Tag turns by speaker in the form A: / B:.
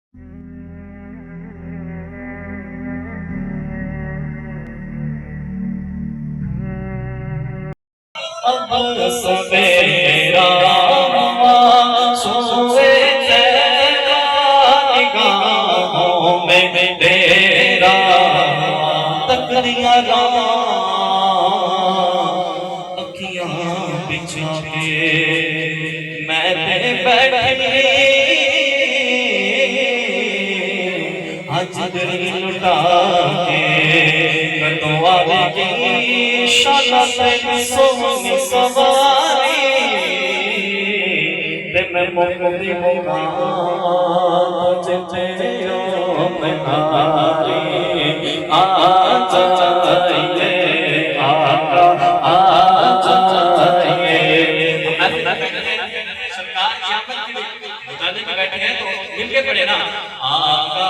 A: अब सवेरा हुआ सोए तेरा निगाहों में तेरा तकदियां अखियां बिछा के मैं पे बैठी आज दिल लुटा के कदों आवेगी शाला से सोनी सवारी ते मैं मुक्ति तुझे में हारी आ जाइए आका आ जाइए। सरकार क़यामत की बताने में बैठे हैं तो मिलके पढ़े ना आका